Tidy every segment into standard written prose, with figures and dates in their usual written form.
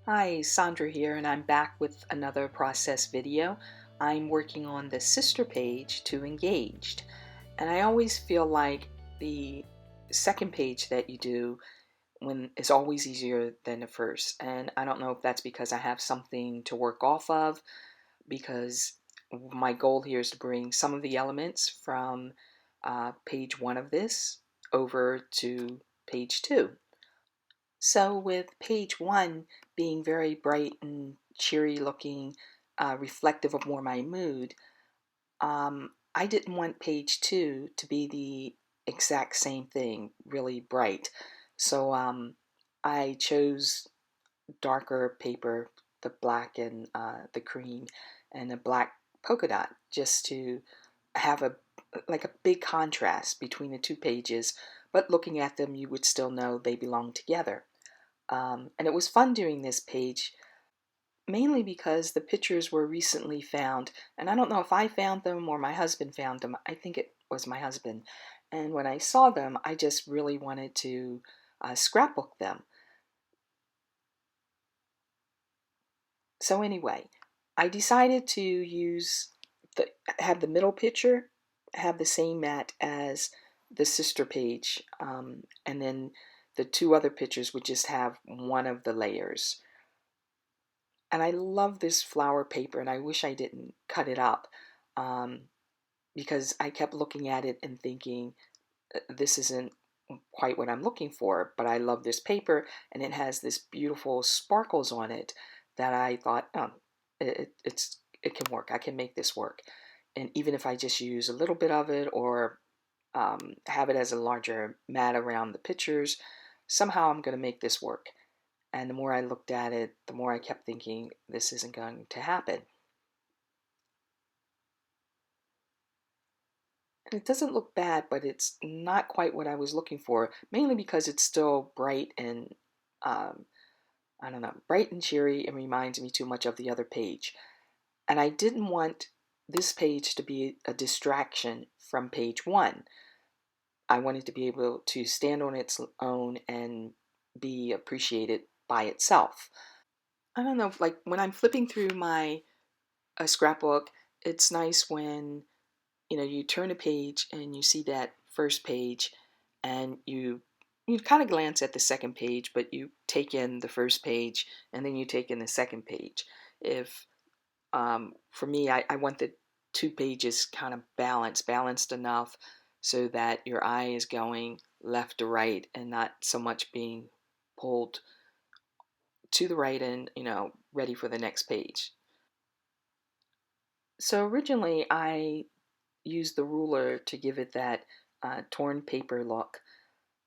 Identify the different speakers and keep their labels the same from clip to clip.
Speaker 1: Hi, Sandra here, and I'm back with another process video. I'm working on the sister page to Engaged, and I always feel like the second page that you do when is always easier than the first. And I don't know if that's because I have something to work off of, because my goal here is to bring some of the elements from page one of this over to page two. So with page one being very bright and cheery looking, reflective of more my mood, I didn't want page two to be the exact same thing, really bright. So I chose darker paper, the black and the cream, and a black polka dot, just to have a big contrast between the two pages. But looking at them, you would still know they belong together. And it was fun doing this page, mainly because the pictures were recently found. And I don't know if I found them or my husband found them. I think it was my husband. And when I saw them, I just really wanted to scrapbook them. So anyway, I decided to have the middle picture have the same mat as the sister page, and then the two other pictures would just have one of the layers. And I love this flower paper, and I wish I didn't cut it up, because I kept looking at it and thinking, this isn't quite what I'm looking for, but I love this paper, and it has this beautiful sparkles on it that I thought, oh, it can work. I can make this work. And even if I just use a little bit of it, or have it as a larger mat around the pictures, somehow I'm going to make this work. And the more I looked at it, the more I kept thinking, this isn't going to happen. And it doesn't look bad, but it's not quite what I was looking for, mainly because it's still bright and, I don't know, bright and cheery, and reminds me too much of the other page. And I didn't want this page to be a distraction from page one. I wanted to be able to stand on its own and be appreciated by itself. I don't know, like when I'm flipping through my scrapbook, it's nice when you turn a page and you see that first page, and you kind of glance at the second page, but you take in the first page and then you take in the second page. If For me, I want the two pages kind of balanced enough so that your eye is going left to right and not so much being pulled to the right and ready for the next page. So originally I used the ruler to give it that torn paper look,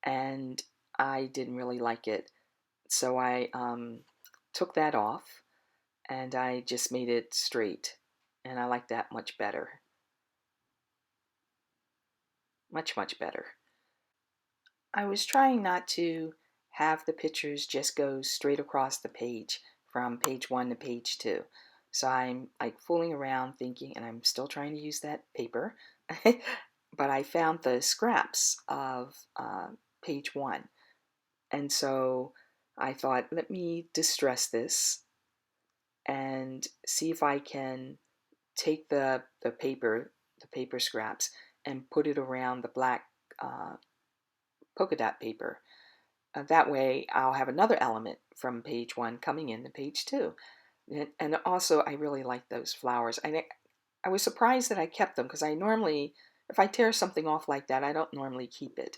Speaker 1: and I didn't really like it. So I took that off and I just made it straight, and I like that much better. Much, much better. I was trying not to have the pictures just go straight across the page from page one to page two. So I'm like fooling around thinking, and I'm still trying to use that paper, but I found the scraps of page one. And so I thought, let me distress this and see if I can take the paper scraps, and put it around the black polka dot paper. That way I'll have another element from page one coming into page two. And also, I really like those flowers. I was surprised that I kept them, because I normally, if I tear something off like that, I don't normally keep it.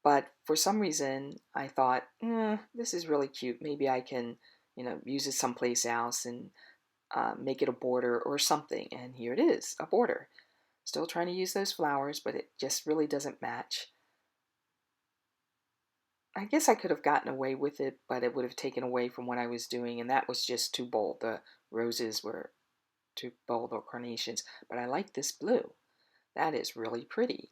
Speaker 1: But for some reason, I thought, this is really cute. Maybe I can, use it someplace else and make it a border or something. And here it is, a border. Still trying to use those flowers, but it just really doesn't match. I guess I could have gotten away with it, but it would have taken away from what I was doing, and that was just too bold. The roses were too bold, or carnations. But I like this blue. That is really pretty.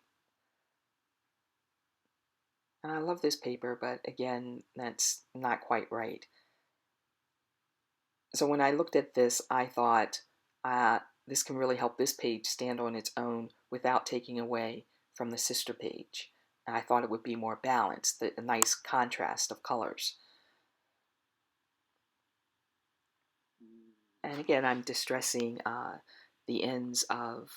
Speaker 1: And I love this paper, but again, that's not quite right. So when I looked at this, I thought, this can really help this page stand on its own without taking away from the sister page. And I thought it would be more balanced, a nice contrast of colors. And again, I'm distressing the ends of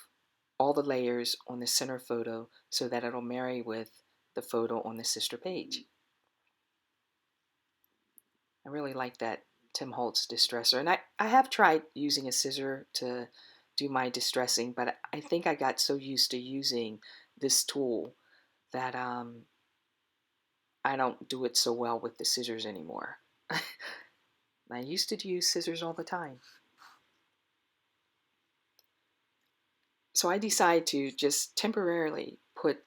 Speaker 1: all the layers on the center photo so that it'll marry with the photo on the sister page. I really like that Tim Holtz distresser. And I have tried using a scissor to do my distressing, but I think I got so used to using this tool that I don't do it so well with the scissors anymore. I used to use scissors all the time. So I decided to just temporarily put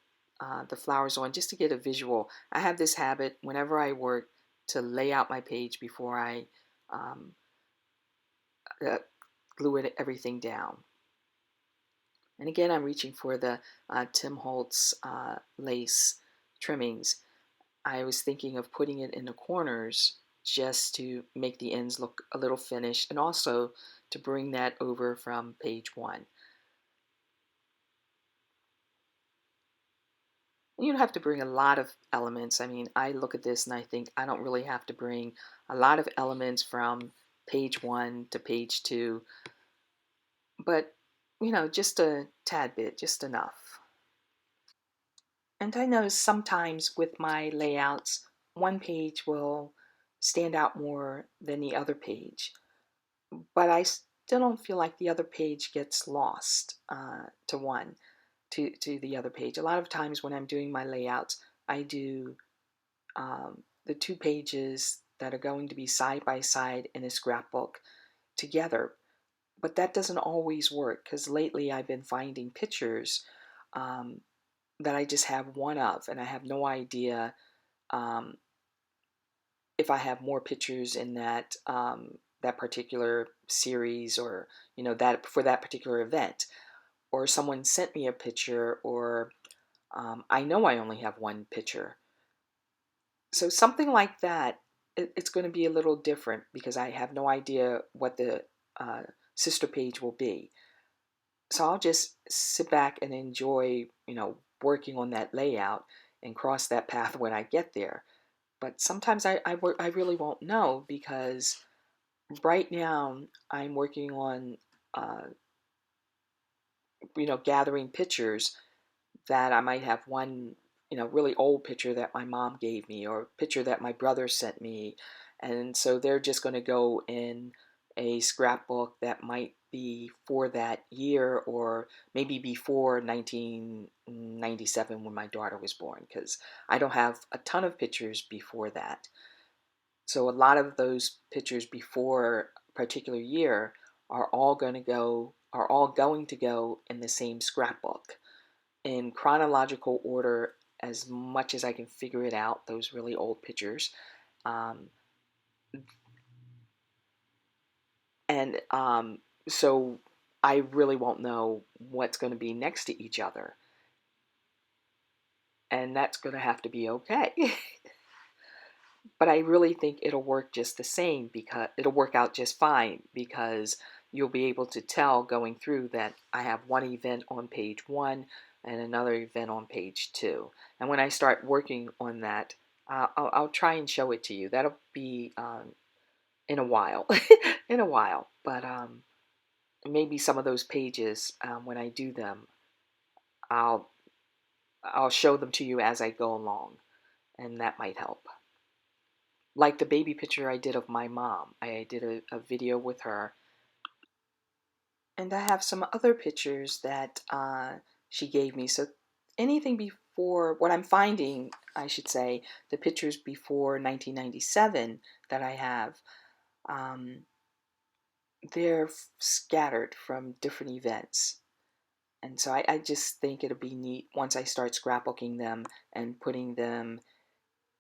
Speaker 1: the flowers on just to get a visual. I have this habit whenever I work to lay out my page before I um, uh, glue everything down. And again, I'm reaching for the Tim Holtz lace trimmings. I was thinking of putting it in the corners just to make the ends look a little finished and also to bring that over from page 1. You don't have to bring a lot of elements. I mean, I look at this and I think I don't really have to bring a lot of elements from page 1 to page 2, but just a tad bit, just enough. And I notice sometimes with my layouts, one page will stand out more than the other page, but I still don't feel like the other page gets lost to the other page. A lot of times when I'm doing my layouts, I do the 2 pages that are going to be side by side in a scrapbook together. But that doesn't always work because lately I've been finding pictures that I just have one of, and I have no idea um, if I have more pictures in that particular series, or that for that particular event, or someone sent me a picture, or I know I only have one picture. So something like that, it's going to be a little different because I have no idea what the uh, sister page will be. So I'll just sit back and enjoy, working on that layout and cross that path when I get there. But sometimes I really won't know because right now I'm working on, uh, gathering pictures that I might have one, really old picture that my mom gave me or a picture that my brother sent me. And so they're just going to go in a scrapbook that might be for that year or maybe before 1997 when my daughter was born, because I don't have a ton of pictures before that. So a lot of those pictures before a particular year are all going to go in the same scrapbook in chronological order as much as I can figure it out, those really old pictures. Um, and so I really won't know what's going to be next to each other. And that's going to have to be okay. But I really think it'll work just the same because it'll work out just fine because you'll be able to tell going through that I have one event on page 1 and another event on page 2. And when I start working on that, I'll try and show it to you. That'll be in a while, in a while. But maybe some of those pages, when I do them, I'll I'll show them to you as I go along, and that might help. Like the baby picture I did of my mom. I did a video with her. And I have some other pictures that she gave me. So anything before, what I'm finding, I should say, the pictures before 1997 that I have, they're scattered from different events. And so I just think it'll be neat once I start scrapbooking them and putting them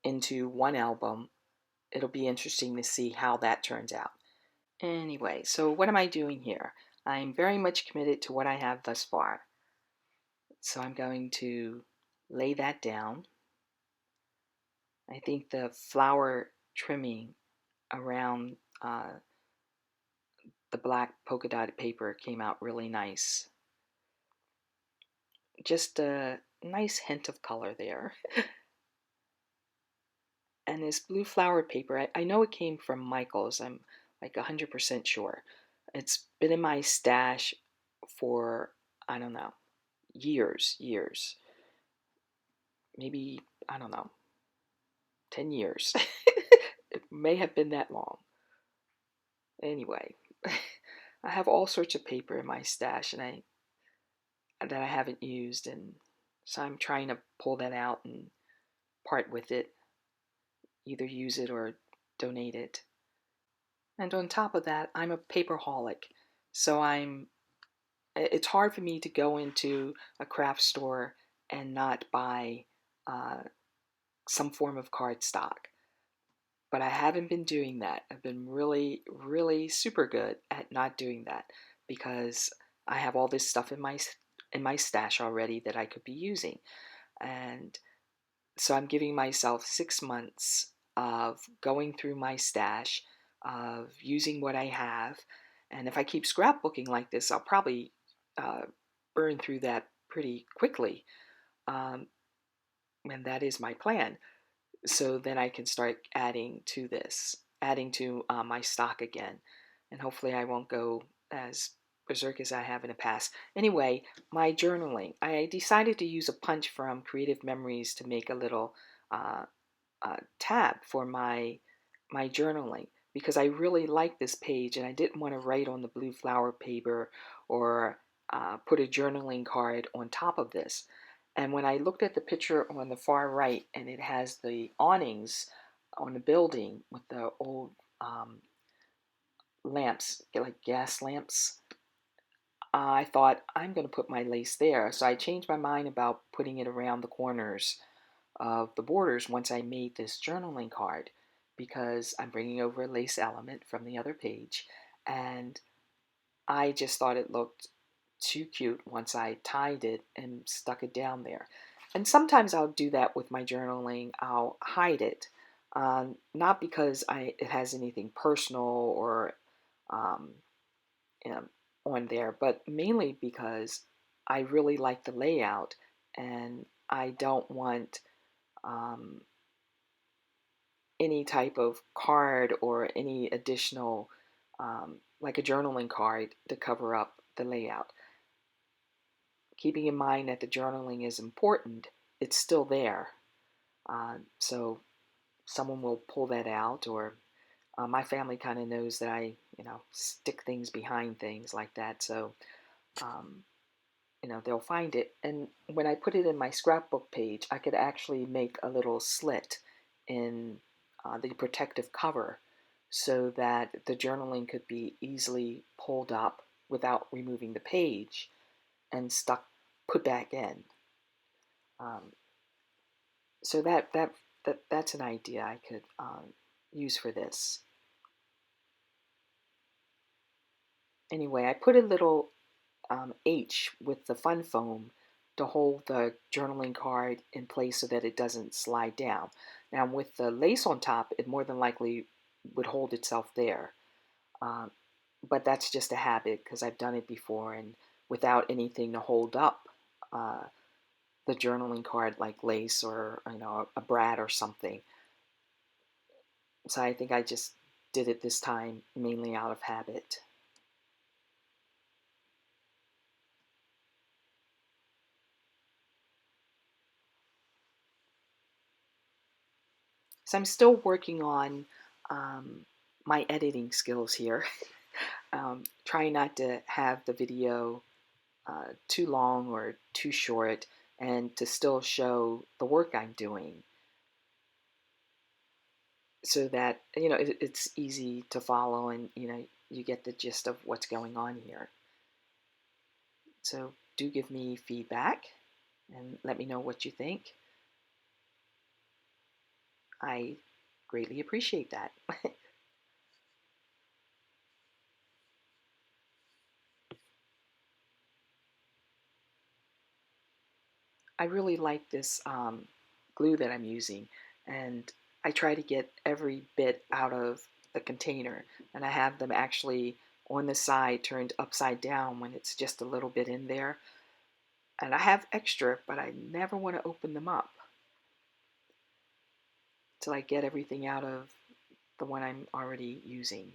Speaker 1: into one album. It'll be interesting to see how that turns out. Anyway, so what am I doing here? I'm very much committed to what I have thus far. So I'm going to lay that down. I think the flower trimming around the black polka dotted paper came out really nice. Just a nice hint of color there. And this blue flowered paper, I know it came from Michael's. I'm like 100% sure. It's been in my stash for, I don't know, years. Maybe, I don't know, 10 years. It may have been that long. Anyway, I have all sorts of paper in my stash that I haven't used, and so I'm trying to pull that out and part with it, either use it or donate it. And on top of that, I'm a paperholic, so it's hard for me to go into a craft store and not buy uh, some form of cardstock. But I haven't been doing that. I've been really super good at not doing that because I have all this stuff in my stash already that I could be using. And so I'm giving myself 6 months of going through my stash, of using what I have. And if I keep scrapbooking like this, I'll probably uh, burn through that pretty quickly. Um, and that is my plan. So then I can start adding to this, adding to my stock again. And hopefully I won't go as berserk as I have in the past. Anyway, my journaling. I decided to use a punch from Creative Memories to make a little uh, tab for my journaling because I really like this page and I didn't want to write on the blue flower paper or put a journaling card on top of this. And when I looked at the picture on the far right and it has the awnings on the building with the old lamps, like gas lamps, I thought I'm going to put my lace there. So I changed my mind about putting it around the corners of the borders once I made this journaling card because I'm bringing over a lace element from the other page and I just thought it looked too cute once I tied it and stuck it down there. And sometimes I'll do that with my journaling. I'll hide it, not because it has anything personal or um, you know, on there, but mainly because I really like the layout and I don't want um, any type of card or any additional, like a journaling card, to cover up the layout. Keeping in mind that the journaling is important, it's still there. So someone will pull that out, or my family kind of knows that I, stick things behind things like that. So, um, they'll find it. And when I put it in my scrapbook page, I could actually make a little slit in the protective cover so that the journaling could be easily pulled up without removing the page and put back in. Um, so that's an idea I could use for this. Anyway, I put a little H with the fun foam to hold the journaling card in place so that it doesn't slide down. Now with the lace on top, it more than likely would hold itself there. Um, but that's just a habit because I've done it before and without anything to hold up uh, the journaling card like lace or a brad or something. So I think I just did it this time mainly out of habit. So I'm still working on my editing skills here. Trying not to have the video too long or too short and to still show the work I'm doing so that it's easy to follow and you get the gist of what's going on here. So do give me feedback and let me know what you think. I greatly appreciate that. I really like this glue that I'm using, and I try to get every bit out of the container, and I have them actually on the side turned upside down when it's just a little bit in there. And I have extra, but I never want to open them up till I get everything out of the one I'm already using.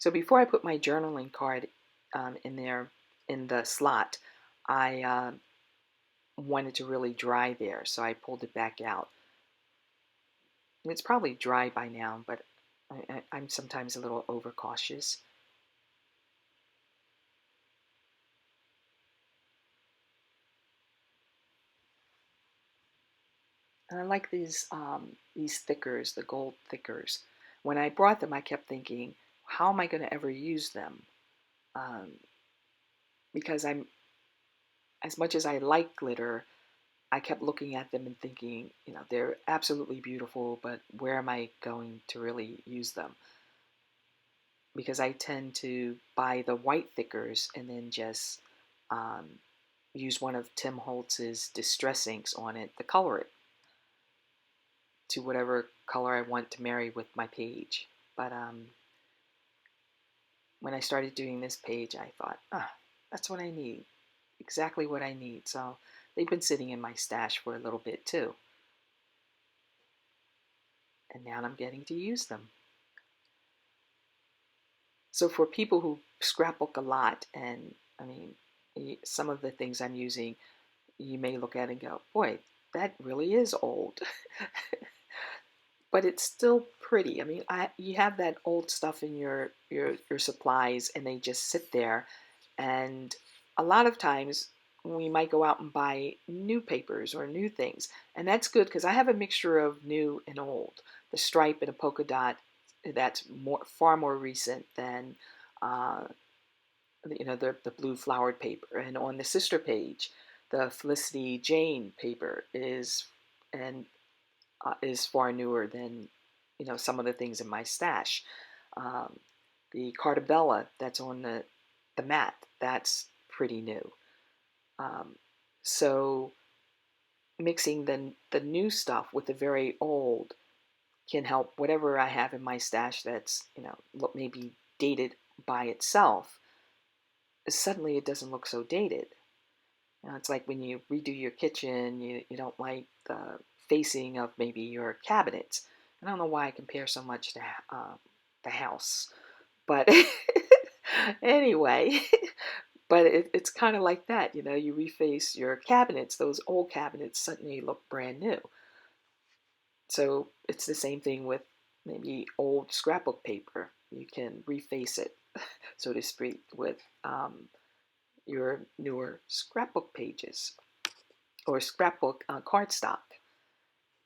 Speaker 1: So before I put my journaling card in there in the slot, I wanted to really dry there, so I pulled it back out. It's probably dry by now, but I'm sometimes a little overcautious. And I like these thickers, the gold thickers. When I brought them, I kept thinking, how am I going to ever use them? Um, because as much as I like glitter, I kept looking at them and thinking, they're absolutely beautiful, but where am I going to really use them? Because I tend to buy the white thickers and then just um, use one of Tim Holtz's distress inks on it to color it to whatever color I want to marry with my page. But when I started doing this page, I thought, that's what I need, exactly what I need. So they've been sitting in my stash for a little bit too. And now I'm getting to use them. So for people who scrapbook a lot, and I mean, some of the things I'm using, you may look at and go, boy, that really is old. But it's still pretty. I mean, you have that old stuff in your supplies, and they just sit there. And a lot of times we might go out and buy new papers or new things, and that's good because I have a mixture of new and old. The stripe and a polka dot, that's far more recent than uh, the blue flowered paper. And on the sister page, the Felicity Jane paper is far newer than some of the things in my stash. Um, the Carta that's on the mat, that's pretty new. So mixing the new stuff with the very old can help whatever I have in my stash that's maybe dated by itself. Suddenly it doesn't look so dated. It's like when you redo your kitchen, you don't like the facing of maybe your cabinets. I don't know why I compare so much to the house, but anyway, but it's kind of like that. You reface your cabinets; those old cabinets suddenly look brand new. So it's the same thing with maybe old scrapbook paper. You can reface it, so to speak, with your newer scrapbook pages or scrapbook cardstock.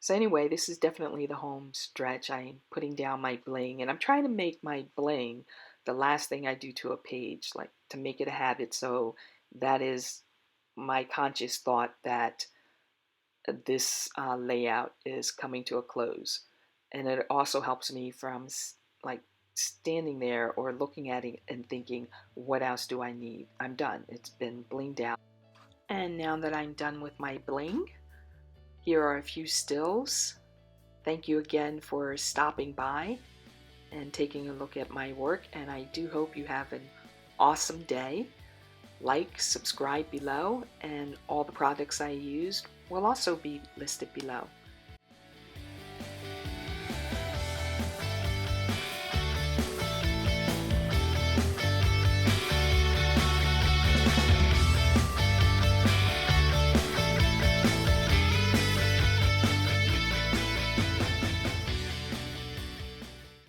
Speaker 1: So anyway, this is definitely the home stretch. I'm putting down my bling, and I'm trying to make my bling the last thing I do to a page, like to make it a habit. So that is my conscious thought that this layout is coming to a close. And it also helps me from like standing there or looking at it and thinking, what else do I need? I'm done. It's been blinged out. And now that I'm done with my bling, here are a few stills. Thank you again for stopping by and taking a look at my work, and I do hope you have an awesome day. Like, subscribe below, and all the products I used will also be listed below.